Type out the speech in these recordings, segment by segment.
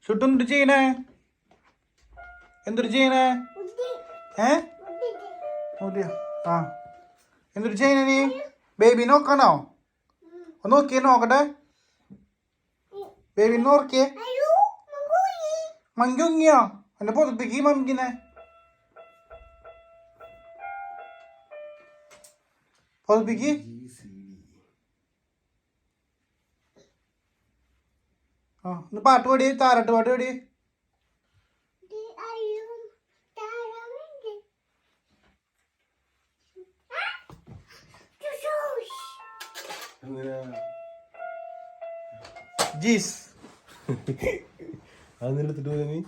ഷുട്ടു എന്തൊരു ചെയ്യണേ? എന്തൊരു ചെയ്യണേ? ആ എന്തൊരു ചെയ്യണേ നീ? ബേബി നോക്കണോ? ഒന്ന് നോക്കിയേ, നോക്കട്ടെ. ബേബി നോക്കിയേ. മങ്കുങ്ങിയോ? എന്നെ പൊതുപ്പിക്ക് മമ്മിനെ. പൊതുപ്പിക്ക്. ആ ഒന്ന് പാട്ട് പാടി, താരാട്ട് പാട്ട് പാടി. ജീസ് അതെടുത്തിട്ട് നീ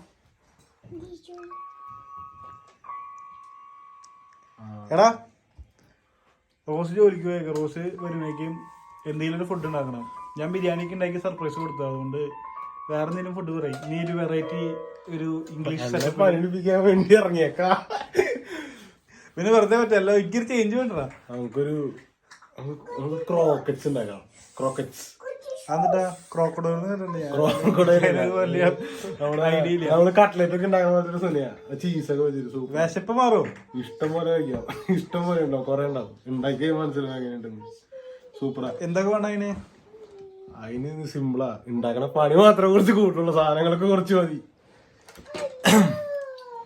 എടാ, റോസ് ജോലിക്ക് പോയേക്ക. റോസ് വരുമ്പോഴേക്കും എന്തെങ്കിലും ഒരു ഫുഡ് ഉണ്ടാക്കണം. ഞാൻ ബിരിയാണിക്ക് ഉണ്ടാക്കി സർപ്രൈസ് കൊടുത്തു. അതുകൊണ്ട് വേറെ എന്തെങ്കിലും ഫുഡ് പറയും. നീ ഒരു വെറൈറ്റി ഒരു ഇംഗ്ലീഷ് പഠിപ്പിക്കാൻ വേണ്ടി ഇറങ്ങിയേക്കാ. പിന്നെ വെറുതെ പറ്റല്ലോ, എനിക്കൊരു ചേഞ്ച് വേണ്ടടാ. നമുക്കൊരു ക്രോക്കറ്റ്സ് ഉണ്ടാക്കാം. ക്രോക്കറ്റ്സ് എന്നിട്ടാ ക്രോക്കഡൈൽ നമ്മള് കട്ട്ലറ്റ് ഒക്കെ ഉണ്ടാക്കുന്ന സുനിയാ. ചീസൊക്കെ വെച്ചിട്ട് വിശപ്പ് മാറും. ഇഷ്ടം പോലെ കഴിക്കാം. ഇഷ്ടം പോലെ ഉണ്ടാവും, കൊറേ ഉണ്ടാവും. ഉണ്ടാക്കി മനസ്സിലാവും എങ്ങനെയുണ്ടെന്ന്. സൂപ്പറാ. എന്തൊക്കെ വേണ്ട അതിന്? അതിന് സിമ്പിളാ. ഉണ്ടാക്കണ പണി മാത്രം കുറച്ച് കൂട്ടുള്ളൂ. സാധനങ്ങളൊക്കെ കുറച്ച് മതി.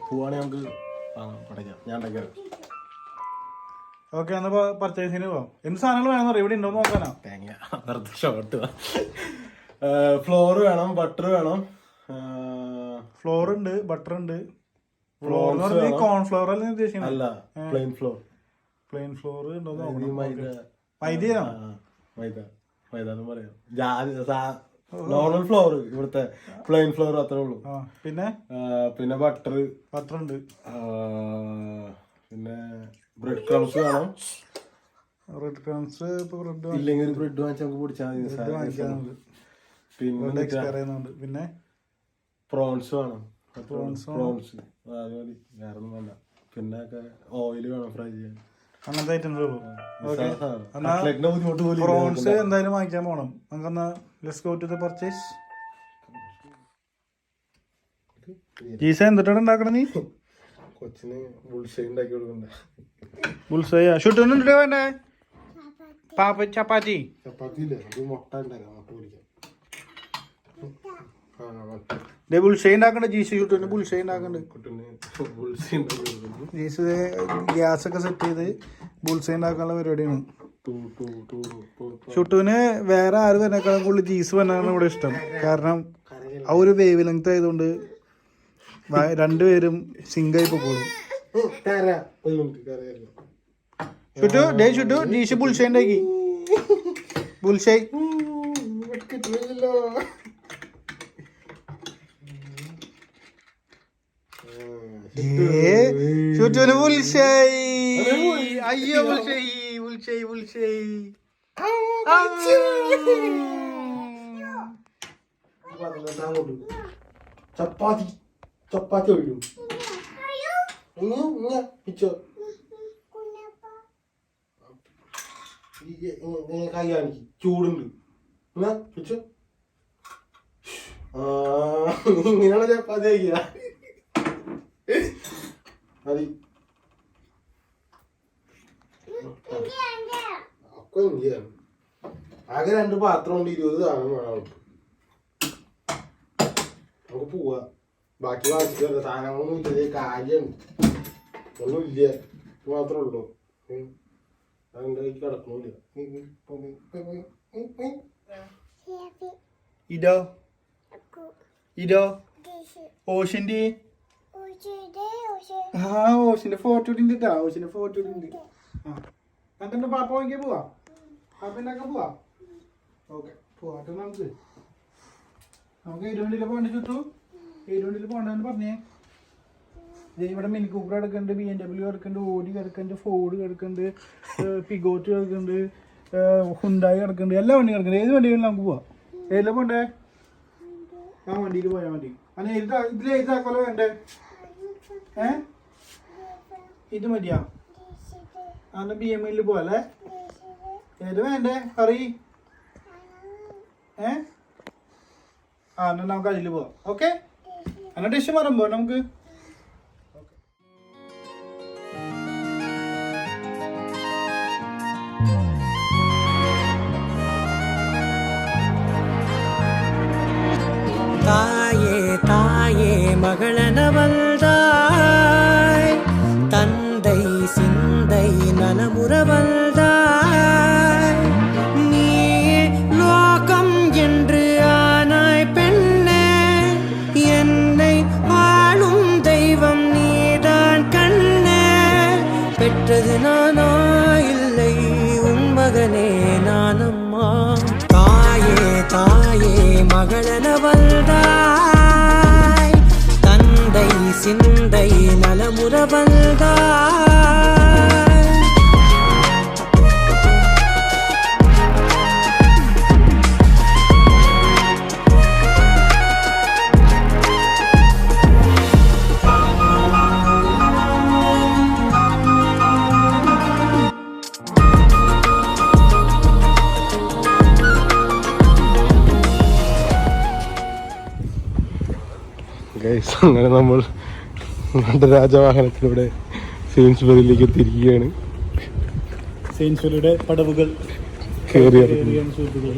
പോവാണെങ്കിൽ നമുക്ക് പഠിക്കാം. ഞാൻ ഉണ്ടാക്കിയാൽ ഓക്കെ, എന്നാ പർച്ചേസിന് പോവാം. എന്ത് സാധനങ്ങൾ വേണമെന്ന് അറിയാം. ഇവിടെ ഉണ്ടോ നോക്കാനാ? തേങ്ങ വെറുതെ ഷോർട്ട്. ഫ്ലോർ വേണം, ബട്ടർ വേണം. ഫ്ലോർ ഉണ്ട്, ബട്ടർ ഉണ്ട്. ഫ്ലോർ കോൺഫ്ലോർ അല്ലേ ഉദ്ദേശിക്കുന്നത്? അല്ല, പ്ലെയിൻ ഫ്ലോർ. പ്ലെയിൻ ഫ്ലോർ ഉണ്ടോ? മൈദ മൈദാന്ന് പറയാം. നോർമൽ ഫ്ലോർ, ഇവിടുത്തെ പ്ലെയിൻ ഫ്ലോർ അത്രേ ഉള്ളൂ. പിന്നെ ബട്ടർ ഉണ്ട്. പിന്നെ ബ്രെഡ് ക്രംസ് വേണം. ബ്രെഡ് ക്രംസ് ഇല്ലെങ്കിൽ ബ്രെഡ് വാങ്ങിച്ചാൽ നമുക്ക് പൊടിച്ചാൽ മതി. പിന്നെ പ്രോൺസ് വേണം. പ്രോൺസ് അത് മതി, വേറെ ഒന്നും വേണ്ട. പിന്നെ ഓയിൽ വേണം ഫ്രൈ ചെയ്യാൻ. അങ്ങനത്തെ ഐറ്റംസ് ഉള്ളൂ. പ്രോൺസ് എന്തായാലും വാങ്ങിക്കാൻ പോണം. നമുക്കെന്നാ let's go to the purchase. ജീസ എന്തിട്ടാണ് ഉണ്ടാക്കണം നീ? കൊച്ചിന് ബുൾസൈ ഉണ്ടാക്കി കൊടുക്കണ്ട. ബുൾസൈ ഷുട്ടൊന്നും വേണ്ടേ? ചപ്പാത്തി ഇല്ലേ, അത് മുട്ട ഉണ്ടാക്കാം. ബുൾസൈ ഉണ്ടാക്കണ്ട. ജീസ് ഷുട്ടന് ബുൾസൈ ഉണ്ടാക്കണ്ട്. ജീസ് ഗ്യാസ് ഒക്കെ സെറ്റ് ചെയ്ത് ബുൾസൈ ഉണ്ടാക്കാനുള്ള പരിപാടിയാണ്. ഷുട്ടുവിന് വേറെ ആര് വരുന്നേക്കാളും കൂടുതൽ ജീസ് വന്നാണ് ഇവിടെ ഇഷ്ടം. കാരണം ആ ഒരു വേവ് ലെങ്ത് ആയതുകൊണ്ട് രണ്ടുപേരും സിങ്കായി പോക്കോളും. ഷുട്ടു ജീസ് ബുൾസൈ ഉണ്ടാക്കി. ബുൾസൈ ഷുട്ടുവിന് ബുൾസൈ. അയ്യോ ബുൾസൈ. ചപ്പാത്തി ഒഴിക്കും. കൈ കാണിക്ക്, ചൂടുണ്ട്. ഇങ്ങനെയാണ് ചപ്പാത്തി കഴിക്കുക. മതി. ഒക്കെ ഇന്ത്യയാണ്. ആകെ 2 പാത്രം കൊണ്ട് 20 സാധനം വേണം. നമുക്ക് പോവാ. ബാക്കി വാങ്ങിച്ചില്ല. സാധനങ്ങളൊന്നും ഇല്ല. കാര്യമാണ് ഒന്നും ഇല്ല. മാത്രമേ ഉള്ളൂ. അതിൻ്റെ കൈക്ക് കിടക്കണില്ല. ഇതോ ഓഷിന്റെ ഓഷിന്റെ ഫോട്ടോ ഉണ്ട്. ഓഷിന്റെ ഫോട്ടോ ഉണ്ട്. എന്നിട്ട് പാപ്പ വാങ്ങിക്കാൻ പോവാ. പാപ്പൻ്റെയൊക്കെ പോവാ. ഓക്കെ പോവാട്ടെ. നമുക്ക് 7 പോകണ്ട. ചുറ്റു 7 പോകണ്ടെന്ന് പറഞ്ഞേ. ഇവിടെ മിനി കൂപ്പർ കിടക്കുന്നുണ്ട്, BMW കിടക്കുന്നുണ്ട്, ഓഡി കിടക്കുന്നുണ്ട്, ഫോർഡ് കിടക്കുന്നുണ്ട്, പിഗോട്ട് കിടക്കുന്നുണ്ട്, ഹുണ്ടായി കിടക്കുന്നുണ്ട്. എല്ലാ വണ്ടിയും കിടക്കുന്നുണ്ട്. ഏത് വണ്ടികളിലും നമുക്ക് പോവാം. ഏതിലാണ് പോണ്ടേ? ആ വണ്ടിയിൽ പോയാൽ മതി. അല്ല ഇതിൽ ഏതാക്കോല വേണ്ടേ? ഇത് മതിയാ? അന്ന് BMW പോവല്ലേ? ഏത് വേണ്ടേ? പറയ്. എന്നാൽ നമുക്ക് അതിൽ പോവാം. ഓക്കെ, എന്നാൽ ഡിഷ് മാറുമ്പോ നമുക്ക് தாயே தாயே மகளனவள்தாய், தந்தை சிந்தை நலமுறவள்தாய், நீ லோகம் என்று ஆனாய் பெண்ணே, என்னை ஆளும் தெய்வம் நீதான் கண்ணே, பெற்றது நானா இல்லை உன் மகனே நானம்மா. தாயே தாயே மகளனவள்தாய், தந்தை சிந்தை நலமுறவள்தாய். അങ്ങനെ നമ്മൾ രാജവാഹനത്തിലൂടെ സെയിൻസ്ബറിയിലേക്ക് എത്തിയിരിക്കുകയാണ്. സെയിൻസ്ബറിയുടെ പടവുകൾ കയറിയാണ് സുഹൃത്തുക്കൾ.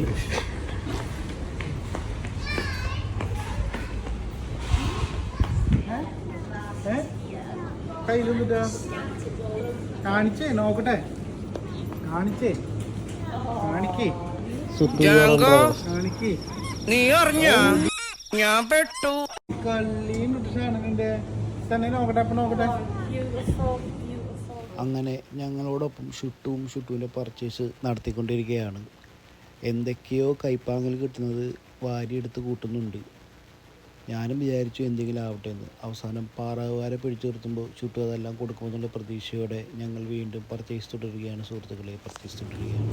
കയ്യിലൊന്നിട്ടാ കാണിച്ചേ, നോക്കട്ടെ, കാണിച്ചേ, കാണിക്കേ, കാണിക്കേ. നീ അറിഞ്ഞ ഞാൻ പെട്ടു. കള്ളിയും സാധനങ്ങളുടെ തന്നെ നോക്കട്ടെ, അപ്പൊ നോക്കട്ടെ. അങ്ങനെ ഞങ്ങളോടൊപ്പം ഷുട്ടുവിൻ്റെ പർച്ചേസ് നടത്തിക്കൊണ്ടിരിക്കുകയാണ്. എന്തൊക്കെയോ കൈപ്പാങ്ങൽ കിട്ടുന്നത് വാരിയെടുത്ത് കൂട്ടുന്നുണ്ട്. ഞാനും വിചാരിച്ചു എന്തെങ്കിലും ആവട്ടെ എന്ന്. അവസാനം പാറാവുകാരെ പിടിച്ചു നിർത്തുമ്പോൾ ഷുട്ടു അതെല്ലാം കൊടുക്കുമെന്നുള്ള പ്രതീക്ഷയോടെ ഞങ്ങൾ വീണ്ടും പർച്ചേസ് തുടരുകയാണ്. സുഹൃത്തുക്കളെ, പർച്ചേസ് തുടരുകയാണ്.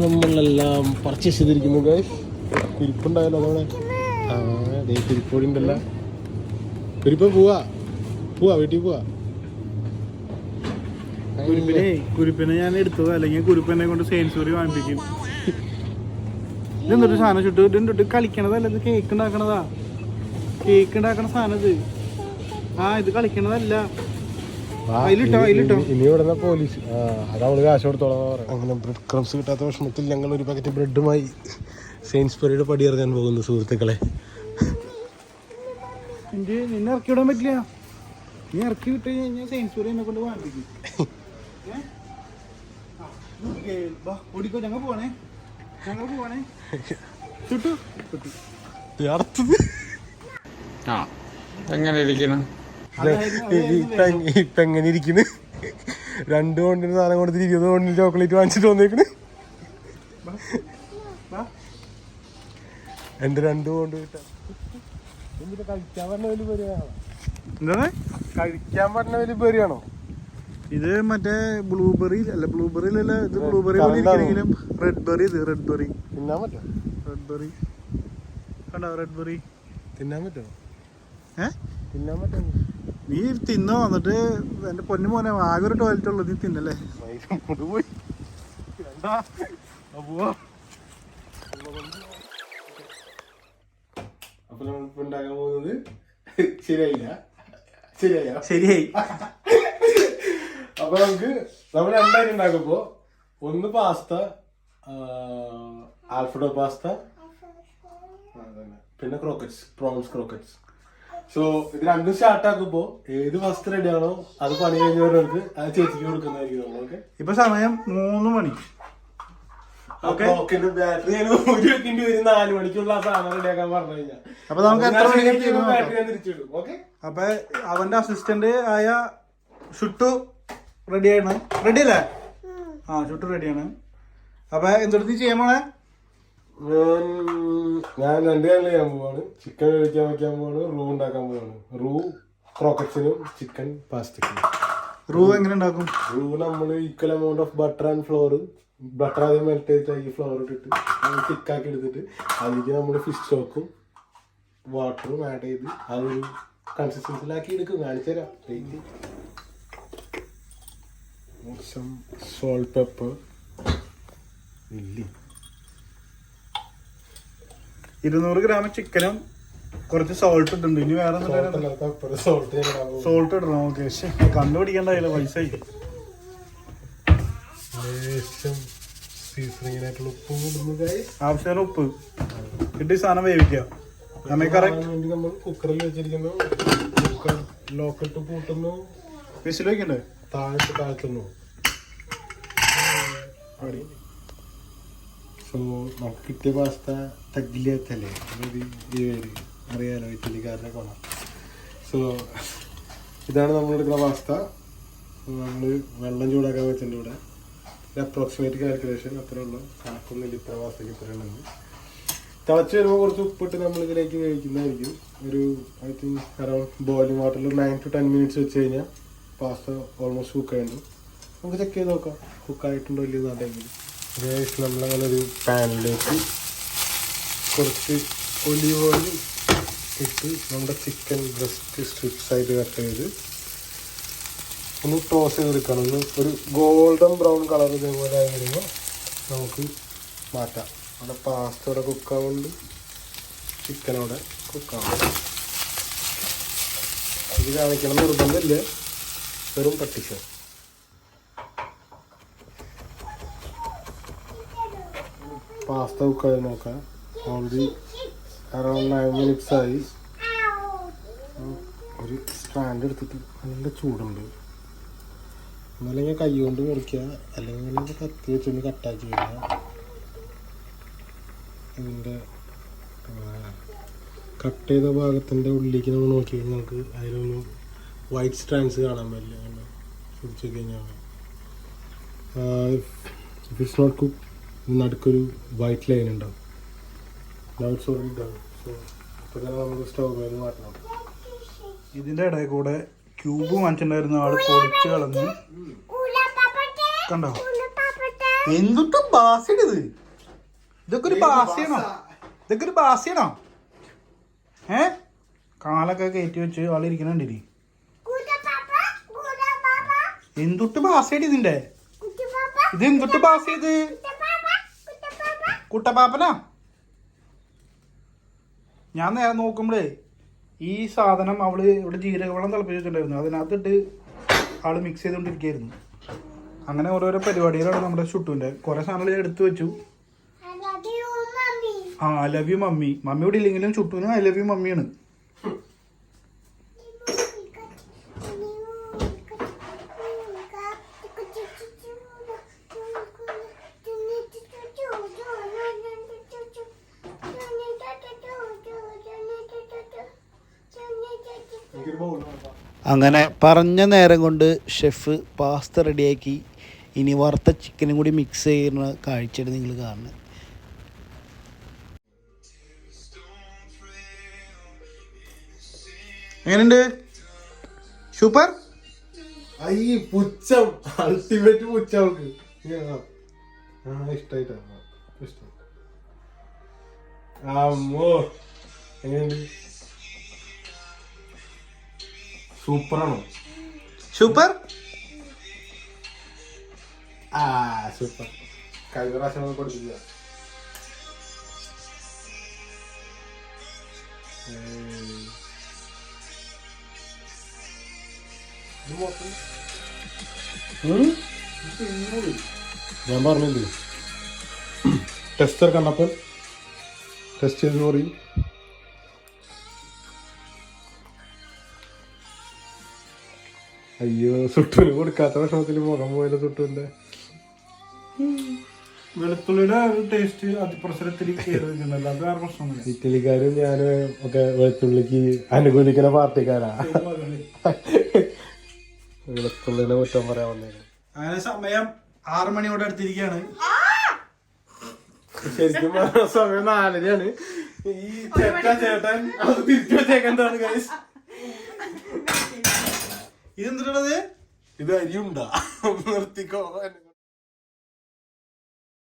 നമ്മളെല്ലാം പർച്ചേസ് ചെയ്തിരിക്കുന്നു. കുരിപ്പുണ്ടായാലോ അതോടെ? കുരിപ്പോടി ഉണ്ടല്ല. കുരിപ്പ പോവാ വീട്ടിൽ പോവാ. കുരിപ്പിനെ ഞാൻ എടുത്തു, അല്ലെങ്കിൽ കുരിപ്പിനെ കൊണ്ട് സെയിൻസുറി വാങ്ങിപ്പിക്കും. ഇതെന്തൊരു സാധനം ചുട്ടു ഇട്ട് കളിക്കണതല്ല, ഇത് കേക്ക് ഉണ്ടാക്കണതാ. കേക്ക് ഉണ്ടാക്കണ സാധനം ഇത്. ഇത് കളിക്കണതല്ല. ഇനി ഇവിടുന്ന പോലീസ് അതവള് കാശ് കൊടുത്തോളാം. അങ്ങനെ ബ്രെഡ് ക്രംസ് കിട്ടാത്ത വിഷമത്തിൽ ഞങ്ങൾ ഒരു പാക്കറ്റ് ബ്രെഡുമായി സെയിൻസ്ബറിയുടെ പടിയിറങ്ങാൻ പോകുന്നു സുഹൃത്തുക്കളെ. നിന്നെ ഇറക്കി വിടാൻ പറ്റില്ല. നീ ഇറക്കി വിട്ട് കഴിഞ്ഞാൽ സെയിൻസ്ബറി എന്നെ കൊണ്ട് വാങ്ങിപ്പിക്കും. ഓടിക്കോ, ഞങ്ങൾ പോവാണേ. ചുട്ടു എങ്ങനെ ഇരിക്കണം? ഇപ്പൊ എങ്ങനെ ഇരിക്കുന്നു? 2 കൊണ്ടിന് സാധനം കൊടുത്തിട്ട് 20 കൊണ്ടിന് ചോക്ലേറ്റ് വാങ്ങിച്ചിട്ട് വന്നേക്കണ്. എന്റെ 2 കൊണ്ട് കിട്ടാൻ കഴിക്കാൻ പറഞ്ഞ വലിയ പരിപാടിയാണോ? എന്താണ് കഴിക്കാൻ പറഞ്ഞ വലിയ പരിപാടിയാണോ ഇത്? മറ്റേ ബ്ലൂബെറിയിലല്ല, ബ്ലൂബെറിയിലല്ല, ഇത് ബ്ലൂബെറി പോലെ ഇരിക്കണെങ്കിലും റെഡ് ബെറി. ഇത് റെഡ് ബെറി തിന്നാൻ പറ്റോ? റെഡ് ബെറി കണ്ടോ? റെഡ് ബെറി തിന്നാൻ പറ്റോ? തിന്നാൻ പറ്റോ? നീ തിന്നോ? എന്നിട്ട് എന്റെ പൊന്നു മോനെ, ആകെ ഒരു ടോയ്ലറ്റ് ഉള്ളു, നീ തിന്നല്ലേ? പോയി അപ്പൊ നമ്മളിപ്പോ ഉണ്ടാക്കാൻ പോകുന്നത് ശരിയായി. അപ്പൊ നമ്മൾ 2 ഐറ്റം ഉണ്ടാക്കുമ്പോ, ഒന്ന് പാസ്ത, ആൽഫ്രഡോ പാസ്ത, പിന്നെ ക്രോക്കറ്റ്സ്, പ്രോൺസ് ക്രോക്കറ്റ്സ്. സോ ഇത് 2 സ്റ്റാർട്ട് ആക്കുമ്പോ ഏത് ഫസ്റ്റ് റെഡി ആണോ അത് പണി കഴിഞ്ഞവർക്ക് അത് ചേച്ചിക്ക് കൊടുക്കുന്നതായിരിക്കും നമ്മളൊക്കെ. ഇപ്പൊ സമയം 3 മണി. ബാറ്ററി 1 വെക്കേണ്ടി വരും. 4 മണിക്കുള്ള ആ സാധനം റെഡിയാക്കാൻ പറഞ്ഞു കഴിഞ്ഞാൽ അപ്പൊ നമുക്ക് എത്ര മണിക്ക് ബാറ്ററി തിരിച്ചിടും. ഓക്കെ, അപ്പൊ അവന്റെ അസിസ്റ്റന്റ് ആയ ഷുട്ടു റെഡിയാണ്. റെഡി അല്ലേ? ഷുട്ടു റെഡിയാണ്. അപ്പൊ എന്തെടുത്ത് ചെയ്യാൻ പോണേ? ഞാൻ 2 കാര്യങ്ങൾ ചെയ്യാൻ പോവാണ്. ചിക്കൻ വെക്കാൻ പോവാണ്, റൂ ഉണ്ടാക്കാൻ പോവാണ്. റൂ ക്രോക്കറ്റ്സിനും ചിക്കൻ പാസ്തയ്ക്കും. റൂ എങ്ങനെ ഉണ്ടാക്കും? റൂ നമ്മൾ equal amount of butter and flour, butter ആദ്യം മെൽറ്റ് ചെയ്തിട്ട് ഫ്ലോർ ഇട്ടിട്ട് തിക്കാക്കി എടുത്തിട്ട് അതിലേക്ക് നമ്മൾ ഫിഷ് സ്റ്റോക്കും വാട്ടറും ആഡ് ചെയ്ത് അതൊരു കൺസിസ്റ്റൻസിലാക്കി എടുക്കും. കാണിച്ചു തരാം. some salt, pepper, ഇല്ല 200 ഗ്രാം ചിക്കനും കുറച്ച് സോൾട്ട് ഇട്ടുണ്ട്. ഇനി വേറെ സോൾട്ട് ഇടണം. ഓക്കെ, കണ്ടുപിടിക്കണ്ടായില്ല പൈസ. ആവശ്യത്തിന് ഉപ്പ് ഇട്ട് സാധനം വേവിക്കുക. നമ്മൾ കുക്കറിൽ വെച്ചിരിക്കുന്നു. ലോക്കൽ ടു കൂട്ടുന്നു. വിസിൽ വെക്കണ്ടേ? താഴ്ത്തുന്നു. സോ നമുക്ക് കിട്ടിയ പാസ്ത തഗ്ലിയത്തല്ലേ, അറിയാലോ ഇറ്റലിക്കാരനെ കൊള്ളാം. സോ ഇതാണ് നമ്മൾ എടുക്കുന്ന പാസ്ത. നമ്മൾ വെള്ളം ചൂടാക്കാൻ വെച്ചിട്ടുണ്ട് ഇവിടെ. അപ്രോക്സിമേറ്റ് കാൽക്കുലേഷൻ അത്രേ ഉള്ളൂ, കണക്കൊന്നുമില്ല. ഇത്ര പാസ്തയ്ക്ക് ഇത്ര ഉള്ളത്. തിളച്ച് വരുമ്പോൾ കുറച്ച് ഉപ്പിട്ട് നമ്മൾ ഇതിലേക്ക് വേവിക്കുന്നതായിരിക്കും. ഒരു ഐ തിങ്ക് അറൗണ്ട് ബോയിലിംഗ് വാട്ടറിൽ 9 to 10 minutes വെച്ച് കഴിഞ്ഞാൽ പാസ്ത ഓൾമോസ്റ്റ് കുക്കായിട്ടു. നമുക്ക് ചെക്ക് ചെയ്ത് നോക്കാം കുക്കായിട്ടുണ്ടോ ഇല്ലയോ എന്നുണ്ടെങ്കിൽ. നമ്മളങ്ങനെ ഒരു പാനിലേക്ക് കുറച്ച് ഒലിവ് ഓയിൽ ഇട്ട് നമ്മുടെ ചിക്കൻ ബ്രസ്റ്റ് സ്ട്രിപ്സ് ആയിട്ട് കട്ട് ചെയ്ത് ഒന്ന് ടോസ് ചെയ്തെടുക്കണം. ഒന്ന് ഒരു ഗോൾഡൻ ബ്രൗൺ കളർ ഇതേപോലെ ആയി വരുമ്പോൾ നമുക്ക് മാറ്റാം. അവിടെ പാസ്ത ഇവിടെ കുക്കാവുന്നുണ്ട്, ചിക്കനോടെ കുക്കാവുന്നുണ്ട്. ഇത് കാണിക്കണം നിർബന്ധമില്ല, വെറും പട്ടിഷോ. പാസ്ത കുക്കായി നോക്കാം. ഓൾറെഡി അറൗണ്ട് 9 minutes ആയി. ഒരു സ്റ്റാൻഡ് എടുത്തിട്ട് നല്ല ചൂടുണ്ട്. ഒന്നല്ലെങ്കിൽ കൈ കൊണ്ട് മുറിക്കുക, അല്ലെങ്കിൽ കത്തി വെച്ചൊന്ന് കട്ടാക്കി കഴിഞ്ഞാൽ ഇതിൻ്റെ കട്ട് ചെയ്ത ഭാഗത്തിൻ്റെ ഉള്ളിലേക്ക് നമ്മൾ നോക്കി കഴിഞ്ഞാൽ നമുക്ക് അതിലൊന്ന് വൈറ്റ് സ്ട്രാൻഡ്സ് കാണാൻ പറ്റില്ല. അങ്ങനെ പിടിച്ചു കഴിഞ്ഞാൽ ഇഫ് ഇറ്റ്സ് നോട്ട് കുക്ക് നടുക്കൊരു വൈറ്റ് ലൈൻ ഉണ്ടാവും. It's already done. സോ ഇപ്പോൾ തന്നെ നമുക്ക് സ്റ്റവ് മേൽ മാറ്റണം. ഇതിന്റെ ഇടയിൽ കൂടെ ക്യൂബ് വാങ്ങിച്ചിട്ടുണ്ടായിരുന്നു, ആള് പൊടിച്ച് കളഞ്ഞ്. കണ്ടോ എന്തൊക്കെ ബാസിയത്. ഇതൊക്കെ ഒരു ബാസിയാണോ? ഇതൊക്കെ ഒരു ബാസിയാണോ? കാലൊക്കെ കയറ്റി വെച്ച് ആളിരിക്കണുണ്ടിരി. എന്തൊട്ട് ബാസിയായിട്ട് ഇതിന്റെ ഇത് എന്തൊട്ട് ബാസിയത്? കുട്ടപ്പാപ്പനാ? ഞാൻ നേരെ നോക്കുമ്പോഴേ ഈ സാധനം അവള് ഇവിടെ ജീരകവെള്ളം തിളപ്പിച്ച് വെച്ചിട്ടുണ്ടായിരുന്നു, അതിനകത്തിട്ട് ആള് മിക്സ് ചെയ്തുകൊണ്ടിരിക്കുകയായിരുന്നു. അങ്ങനെ ഓരോരോ പരിപാടികളാണ് നമ്മുടെ ഷുട്ടുവിൻ്റെ. കുറേ സാധനങ്ങൾ എടുത്തു വെച്ചു. ആ I love you mummy. Mummy ഇവിടെ ഇല്ലെങ്കിലും ഷുട്ടുവിന് ഐ ലവ് യു മമ്മിയാണ്. അങ്ങനെ പറഞ്ഞ നേരം കൊണ്ട് ഷെഫ് പാസ്ത റെഡിയാക്കി. ഇനി വറുത്ത ചിക്കനും കൂടി മിക്സ് ചെയ്യുന്ന കാഴ്ചയാണ് നിങ്ങൾ കാണുന്നത്. എങ്ങനെയുണ്ട്? സൂപ്പർ. ഈ പുച്ഛം അൾട്ടിമേറ്റ് പുച്ഛം അവൾക്ക് ഇഷ്ടായിട്ടാ. ഇഷ്ടം. അമ്മോ എങ്ങനെയുണ്ട്? സൂപ്പറാണോ? സൂപ്പർ. സൂപ്പർ. കഴിഞ്ഞ പ്രാവശ്യം നമ്മൾ പഠിപ്പിക്കുക. ഞാൻ പറഞ്ഞില്ലേ ടെസ്റ്റർ കണ്ടപ്പോൾ ടെസ്റ്റ് ചെയ്ത് പറയും. അയ്യോ സുട്ടുവിന് കൊടുക്കാത്ത ഭക്ഷണത്തിൽ മുഖം പോയല്ലോ സുട്ടുവിന്റെ. വെളുത്തുള്ളിയുടെ ടേസ്റ്റ് അതിപ്രസരത്തിൽ കേറിയിട്ടുണ്ടല്ലോ, അത് വേറെ പ്രശ്നമൊന്നുമില്ല. ഇറ്റലിക്കാരും ഞാനും ഒക്കെ വെളുത്തുള്ളിക്ക് അനുകൂലിക്കുന്ന പാർട്ടിക്കാരാ. വെളുത്തുള്ളിനെ കുറ്റം പറയാൻ വന്നേക്കും. അങ്ങനെ സമയം 6 മണിയോടെ അടുത്തിരിക്കുകയാണ്. ശരിക്കും സമയം 4:30 ഈ ചേട്ടൻ അത് തിരിച്ചു വെച്ചേക്കെന്താണ് ഗൈസ്? ഇതെന്തിട്ടത്? ഇത് അരിയുണ്ടാ നിർത്തിക്കോ.